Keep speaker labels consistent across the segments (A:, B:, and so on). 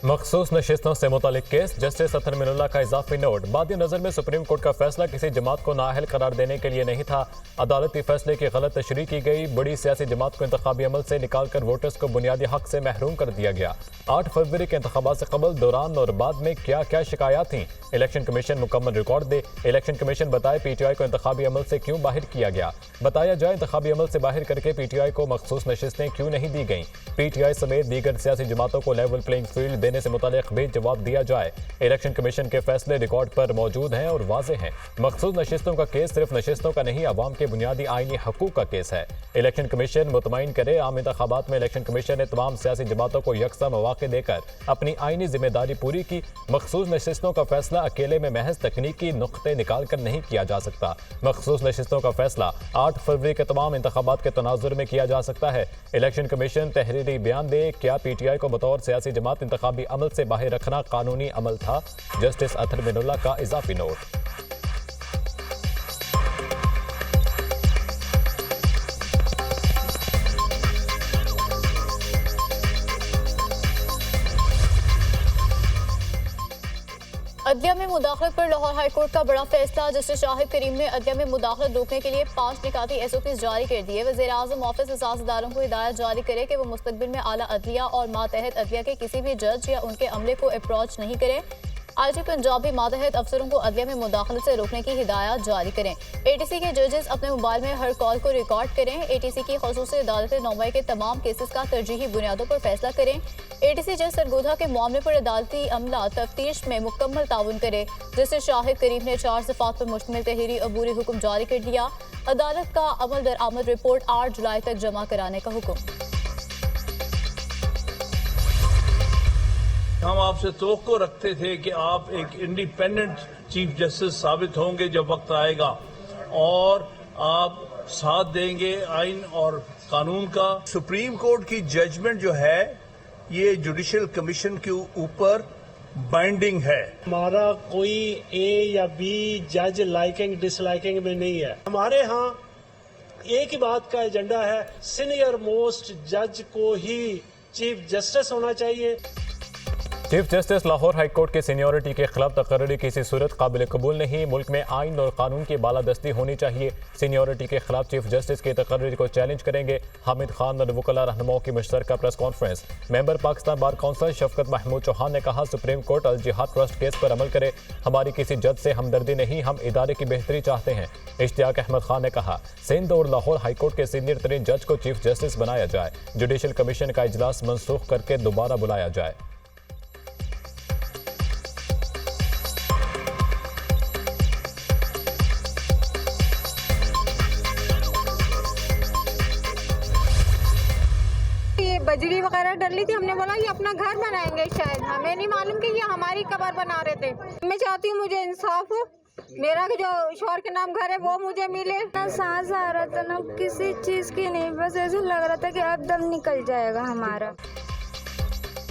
A: मखसूस नशिस्तों से मुतालिक केस, जस्टिस अतर मिनुल्लाह का इजाफी नोट। बाद नज़र में सुप्रीम कोर्ट का फैसला किसी जमात को नाअहल करार देने के लिए नहीं था। अदालती फैसले की गलत तशरीह की गई। बड़ी सियासी जमात को इंतखाबी अमल से निकाल कर वोटर्स को बुनियादी हक से महरूम कर दिया गया। 8 फरवरी के इंतखाबात से कबल, दौरान और बाद में क्या क्या शिकायत थी, इलेक्शन कमीशन मुकम्मल रिकॉर्ड दे। इलेक्शन कमीशन बताए PTI को इंतखाबी अमल से क्यों बाहर किया गया। बताया जाए इंतखाबी अमल से बाहर करके PTI को मखसूस नशिस्तें क्यों नहीं दी गई। PTI समेत दीगर सियासी जमातों को लेवल प्लेइंग फील्ड देने से मुतालिक भी जवाब दिया जाए। इलेक्शन कमीशन के फैसले रिकॉर्ड पर मौजूद हैं और वाज़ेह हैं। मखसूस नशिस्तों का केस सिर्फ नशिस्तों का नहीं, अवाम के बुनियादी आईनी हकूक का केस है। इलेक्शन कमीशन मुतमईन करे, आम इंतखाबात में इलेक्शन कमीशन ने तमाम सियासी जमातों को यकसा मौके देकर अपनी आईनी जिम्मेदारी पूरी की। मखसूस नशिस्तों का फैसला अकेले में महज तकनीकी नुक्ते निकाल कर नहीं किया जा सकता। मखसूस नशिस्तों का फैसला 8 फरवरी के तमाम इंतखाबात के तनाजुर में किया जा सकता है। इलेक्शन कमीशन तहरीरी बयान दे, क्या PTI को बतौर सियासी जमात इंतखाबी अमल से बाहर रखना कानूनी अमल था। जस्टिस अतर मिनुल्लाह का इजाफी नोट।
B: अदलिया में मुदाखलत पर लाहौर हाईकोर्ट का बड़ा फैसला। जस्टिस शाहिद करीम ने अदलिया में मुदाखलत रोकने के लिए 5 निकाती SOPs जारी कर दिए। वज़ीर-ए-आज़म ऑफिस इदारों को हिदायत जारी करे कि वो मुस्तकबिल में आला अदलिया और मातहत अदलिया के किसी भी जज या उनके अमले को अप्रोच नहीं करें। IG पंजाब भी मातहत अफसरों को अदलिया में मुदाखलत से रोकने की हिदायत जारी करें। ATC के जजेस अपने मोबाइल में हर कॉल को रिकॉर्ड करें। ATC की ख़ुसूसी अदालत नौमाई के तमाम केसेस का तरजीही बुनियादों पर फैसला करें। ATC जज सरगोधा के मामले पर अदालती अमला तफ्तीश में मुकम्मल ताउन करे। जस्टिस शाहिद करीम ने 4 सिफात पर मुश्तमिल तहरीरी अबूरी हुक्म जारी कर दिया। अदालत का अमल दरामद रिपोर्ट 8 जुलाई तक जमा कराने का हुक्म।
C: हम आपसे तवक्को रखते थे कि आप एक इंडिपेंडेंट चीफ जस्टिस साबित होंगे जब वक्त आएगा, और आप साथ देंगे आइन और कानून का। सुप्रीम कोर्ट की जजमेंट जो है ये जुडिशल कमीशन के ऊपर बाइंडिंग है।
D: हमारा कोई A या B जज लाइकिंग डिसलाइकिंग में नहीं है। हमारे यहाँ एक ही बात का एजेंडा है, सीनियर मोस्ट जज को ही चीफ जस्टिस होना चाहिए।
A: Chief justice Lahore high court की सीनियरिटी के खिलाफ तकर्री किसी सूरत काबिल कबूल नहीं। मुल्क में आइन और कानून की बालादस्ती होनी चाहिए। सीनियरिटी के खिलाफ चीफ जस्टिस की तकर्री को चैलेंज करेंगे। हामिद खान और वकला रहनुमाओं की मुश्तरका press conference. Member Pakistan bar council Shafqat Mahmood Chauhan ने कहा, सुप्रीम कोर्ट अल जिहाद ट्रस्ट केस पर अमल करे। हमारी किसी जज से हमदर्दी नहीं, हम इदारे की बेहतरी चाहते हैं। इश्तियाक अहमद खान ने कहा, सिंध और लाहौर हाई कोर्ट के सीनियर तरीन जज को चीफ जस्टिस बनाया जाए। जुडिशल कमीशन का इजलास मनसूख करके दोबारा बुलाया जाए।
E: बजरी वगैरह डली थी, हमने बोला ये अपना घर बनाएंगे, शायद हमें नहीं मालूम कि ये हमारी कब्र बना रहे थे। मैं चाहती हूँ मुझे इंसाफ हो, मेरा जो शौहर के नाम घर है वो मुझे मिले।
F: ना सांस आ रहा था ना किसी चीज की नहीं, बस ऐसे लग रहा था कि अब दम निकल जाएगा हमारा।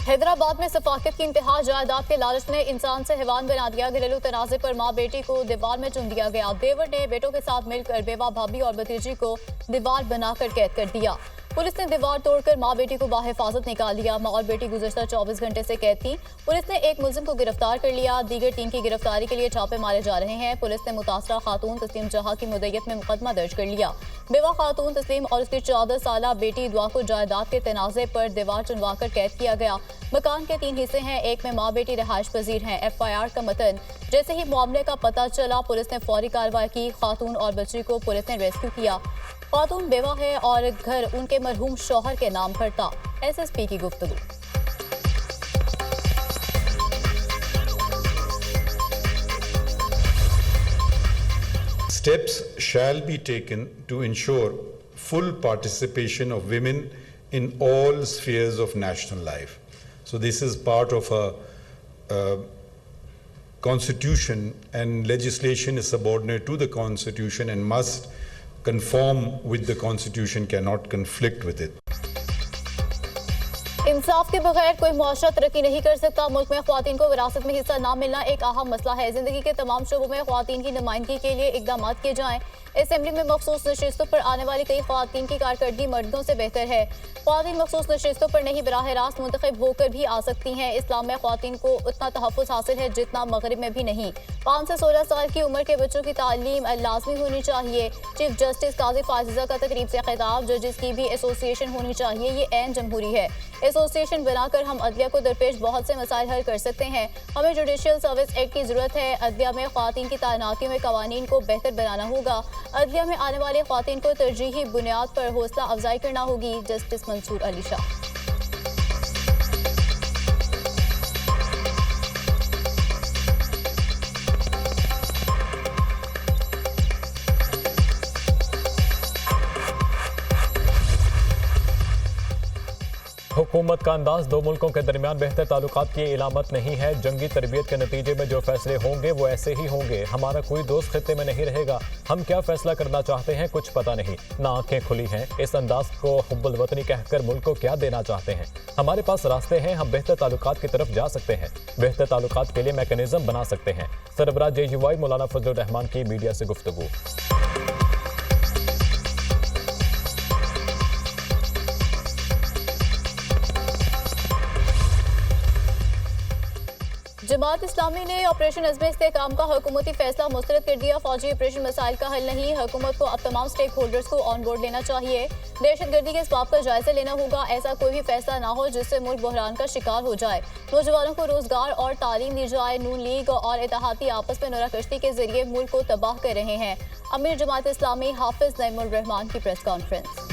B: हैदराबाद में सफाकत की इंतहा, जायदाद के लालच ने इंसान से हैवान बना दिया। घरेलू तनाजे पर माँ बेटी को दीवार में चुन दिया गया। देवर ने बेटों के साथ मिलकर बेवा भाभी और भतीजी को दीवार बनाकर कैद कर दिया। पुलिस ने दीवार तोड़कर माँ बेटी को बाहिफाजत निकाल लिया। माँ और बेटी गुज़श्ता 24 घंटे से कैद थी। पुलिस ने एक मुलजिम को गिरफ्तार कर लिया। दीगर टीम की गिरफ्तारी के लिए छापे मारे जा रहे हैं। पुलिस ने मुतासरा खातून तस्लीम जहाँ की मुद्दत में मुकदमा दर्ज कर लिया। बेवा खातून तस्लीम और उसकी 14 साला बेटी दुआ को जायदाद के तनाजे पर दीवार चुनवाकर कैद किया गया। मकान के 3 हिस्से हैं, एक में माँ बेटी रिहाइश पजीर हैं। FIR का मतन, जैसे ही मामले का पता चला पुलिस ने फौरी कार्रवाई की। खातून और बच्ची को पुलिस ने रेस्क्यू किया। खातून बेवा है और घर उनके मरहूम शौहर के नाम पर था। SSP की गुफ्तगू।
G: Steps shall be taken to ensure full participation of women in all spheres of national life. So this is part of a constitution, and legislation is subordinate to the constitution and must conform with the constitution, cannot conflict with it.
B: इंसाफ के बगैर कोई मुआशरा तरक्की नहीं कर सकता। मुल्क में ख्वातीन को विरासत में हिस्सा ना मिलना एक अहम मसला है। जिंदगी के तमाम शोबों में ख्वातीन की नुमाइंदगी के लिए इकदाम किए जाएं। असेंबली में मखसूस नशिस्तों पर आने वाली कई ख्वातीन की कारकर्दगी मर्दों से बेहतर है। ख्वातीन मखसूस नशिस्तों पर नहीं बराह रास्त मुंतखब होकर भी आ सकती हैं। इस्लाम में ख्वातीन को उतना तहफ़्फ़ुज़ हासिल है जितना मगरिब में भी नहीं। 5 से 16 साल की उम्र के बच्चों की तालीम लाजमी होनी चाहिए। चीफ जस्टिस काजी फाजिज़ा का तकरीब से खिताब। जजेस की भी एसोसिएशन होनी चाहिए। ये ऐन जमहूरी है। एसोसिएशन बनाकर हम अदलिया को दरपेश बहुत से मसाइल हल कर सकते हैं। हमें जुडिशियल सर्विस एक्ट की ज़रूरत है। अदलिया में ख्वातीन की तैनाती में कवानीन को बेहतर बनाना होगा। अदलिया में आने वाले ख्वातीन को तरजीही बुनियाद पर हौसला अफजाई करना होगी। जस्टिस मंसूर अली शाह।
A: हुकूमत का अंदाज दो मुल्कों के दरमियान बेहतर ताल्लुकात की इलामत नहीं है। जंगी तरबियत के नतीजे में जो फैसले होंगे वो ऐसे ही होंगे। हमारा कोई दोस्त खित्ते में नहीं रहेगा। हम क्या फैसला करना चाहते हैं कुछ पता नहीं, ना आंखें खुली हैं। इस अंदाज को हुब्बुल वतनी कहकर मुल्क को क्या देना चाहते हैं? हमारे पास रास्ते हैं, हम बेहतर ताल्लुकात की तरफ जा सकते हैं। बेहतर ताल्लुकात के लिए मैकेनिज्म बना सकते हैं। सरबराह JUI मौलाना फजलुर रहमान की मीडिया से गुफ्तगू।
B: जमात इस्लामी ने ऑपरेशन अज़्म इस्तेहकाम का हुकूमती फैसला मुस्तरद कर दिया। फौजी ऑपरेशन मसाइल का हल नहीं। हुकूमत को अब तमाम स्टेक होल्डर्स को ऑन बोर्ड लेना चाहिए। दहशतगर्दी के इसबाब का जायजा लेना होगा। ऐसा कोई भी फैसला ना हो जिससे मुल्क बहरान का शिकार हो जाए। नौजवानों को रोजगार और तालीम दी जाए। नून लीग और इत्तेहादी आपस में नोराकश्ती के जरिए मुल्क को तबाह कर रहे हैं। अमीर जमात इस्लामी हाफिज नईमुर रहमान की प्रेस कॉन्फ्रेंस।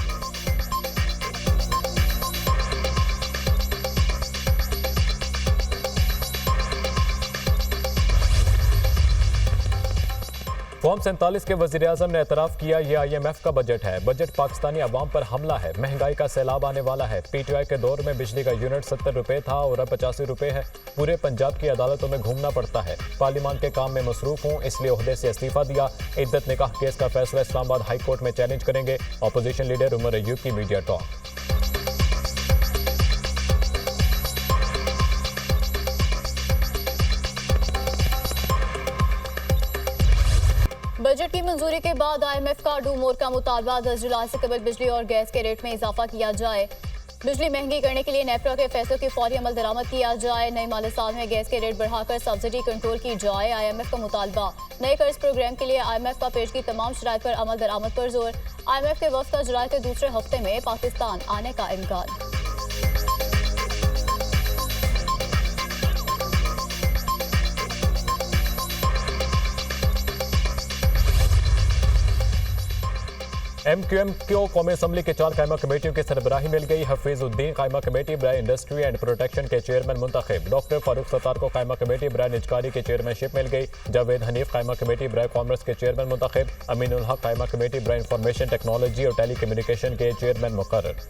A: फॉर्म 47 के वज़ीर आज़म ने एतराफ़ किया ये IMF का बजट है। बजट पाकिस्तानी अवाम पर हमला है। महंगाई का सैलाब आने वाला है। PTI के दौर में बिजली का यूनिट 70 रुपये था और अब 85 रुपये है। पूरे पंजाब की अदालतों में घूमना पड़ता है। पार्लियामान के काम में मसरूफ हूँ, इसलिए ओहदे से इस्तीफा दिया। इद्दत निकाह केस का फैसला इस्लामाबाद हाई कोर्ट में चैलेंज करेंगे। अपोजिशन लीडर उमर अयूब की मीडिया टॉक।
B: बजट की मंजूरी के बाद IMF का डू मोर का मुतालबा 10 जुलाई से कबल बिजली और गैस के रेट में इजाफा किया जाए। बिजली महंगी करने के लिए नेपरा के फैसलों की फौरी अमल दरामद किया जाए। नए माली साल में गैस के रेट बढ़ाकर सब्सिडी कंट्रोल की जाए। IMF का मुतालबा। नए कर्ज प्रोग्राम के लिए IMF का पेश की तमाम शराइत पर अमल दरामद पर जोर। IMF के वफ्द का जुलाई के दूसरे हफ्ते में पाकिस्तान आने का इम्कान।
A: MQM को कौमी असम्बली के 4 कायमा कमेटियों की सरबराही मिल गई। हफीजुद्दीन कायमा कमेटी बराए इंडस्ट्री एंड प्रोटेक्शन के चेयरमैन मुंतखब। डॉक्टर फारूक सत्तार को कायमा कमेटी बराए निजकारी की चेयरमैनशिप मिल गई। जावेद हनीफ कायमा कमेटी बराए कॉमर्स के चेयरमैन मुंतखब। अमीनुल हक कायमा कमेटी बराए इंफॉर्मेशन टेक्नोलॉजी और टेली कम्युनिकेशन के चेयरमैन मुकर्रर।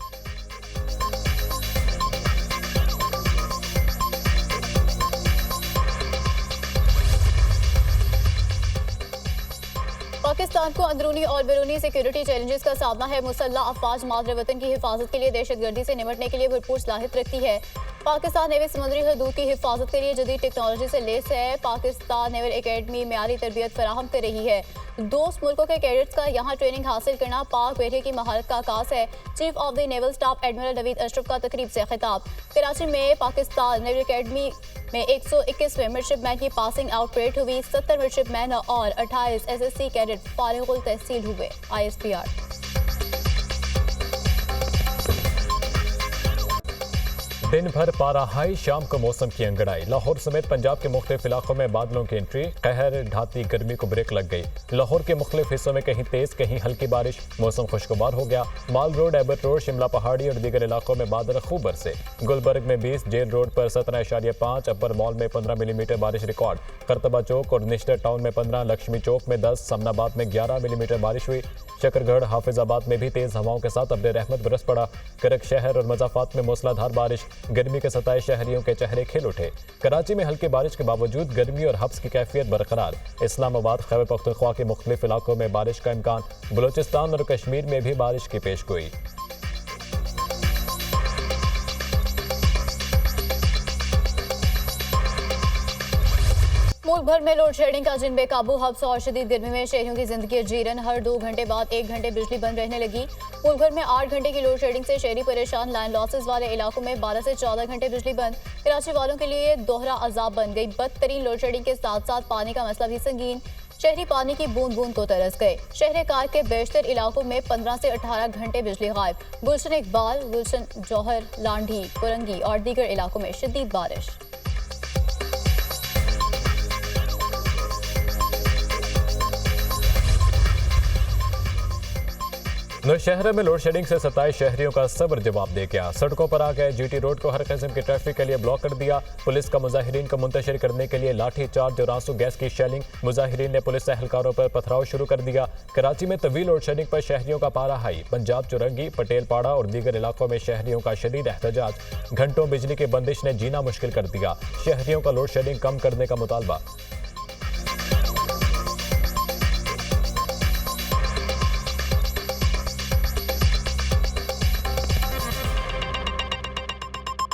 B: पाकिस्तान को अंदरूनी और बैरूनी सिक्योरिटी चैलेंजेस का सामना है। मुसल्लह अफवाज मादर वतन की हिफाजत के लिए दहशतगर्दी से निपटने के लिए भरपूर सलाहियत रखती है। पाकिस्तान नेवी समुद्री हदूद की हिफाजत के लिए जदीद टेक्नोलॉजी से लेस है। पाकिस्तान नेवल एकेडमी मेयारी तरबियत फराहम कर रही है। दोस्त मुल्कों के कैडेट्स का यहाँ ट्रेनिंग हासिल करना पाक बैठे की महारत का आगाज है। Chief of the naval staff admiral Naveed Ashraf का तकरीब से खिताब। कराची में पाकिस्तान नेवल एकेडमी में 121वें मिडशिपमैन की पासिंग आउट परेड हुई। 70 मिडशिपमैन और 28 SSC कैडेट फारिगुल तहसील हुए। ISPR।
A: दिन भर पारा हाई, शाम को मौसम की अंगड़ाई। लाहौर समेत पंजाब के मुख्तलिफ इलाकों में बादलों की एंट्री। कहर ढाती गर्मी को ब्रेक लग गई। लाहौर के मुख्तलिफ हिस्सों में कहीं तेज कहीं हल्की बारिश। मौसम खुशगवार हो गया। माल रोड, एबट रोड, शिमला पहाड़ी और दीगर इलाकों में बादल खूब बरसे। गुलबर्ग में 20, जेल रोड पर 17.5, अपर मॉल में 15 मिलीमीटर बारिश रिकॉर्ड। करतबा चौक और निश्तर टाउन में 15, लक्ष्मी चौक में 10, समनाबाद में 11 मिलीमीटर बारिश हुई। शकरगढ़, हाफिजाबाद में भी तेज हवाओं के साथ अब्र रहमत बरस पड़ा। करक शहर और मजाफात में मूसलाधार बारिश। गर्मी के सताए शहरियों के चेहरे खिल उठे। कराची में हल्की बारिश के बावजूद गर्मी और हब्स की कैफियत बरकरार। इस्लामाबाद, खैबर पख्तूनख्वा के मुख्तलिफ इलाकों में बारिश का इम्कान। बलूचिस्तान और कश्मीर में भी बारिश की पेशगोई।
B: मुल्क भर में लोड शेडिंग का जिन बेकाबू हब्स और शदीद गर्मी में शहरियों की जिंदगी जीरन। हर 2 घंटे बाद 1 घंटे बिजली बंद रहने लगी। मुल्क भर में 8 घंटे की लोड शेडिंग से शहरी परेशान। लाइन लॉसेस वाले इलाकों में 12 से 14 घंटे बिजली बंद। कराची वालों के लिए दोहरा अजाब बन गई। बदतरीन लोड शेडिंग के साथ साथ पानी का मसला भी संगीन। शहरी पानी की बूंद बूंद को तरस गए। शहर कार के बेशतर इलाकों में 15 से 18 घंटे बिजली गायब। गुलशन इकबाल, गुलशन जौहर, लांढी, कुरंगी और दीगर इलाकों में शदीद बारिश।
A: नौशहरा में लोड शेडिंग से 27 शहरियों का सब्र जवाब दे गया। सड़कों पर आ गए। जीटी रोड को हर किस्म की ट्रैफिक के लिए ब्लॉक कर दिया। पुलिस का मुजाहिरीन को मुंतशिर करने के लिए लाठी चार्ज और आंसू गैस की शेलिंग। मुजाहिरीन ने पुलिस एहलकारों पर पथराव शुरू कर दिया। कराची में तवील लोड शेडिंग पर शहरियों का पारा हाई। पंजाब, चुरंगी, पटेल पाड़ा और दीगर इलाकों में शहरियों का शदीद एहतजाज। घंटों बिजली की बंदिश ने जीना मुश्किल कर दिया। शहरियों का लोड शेडिंग कम करने का मुतालबा।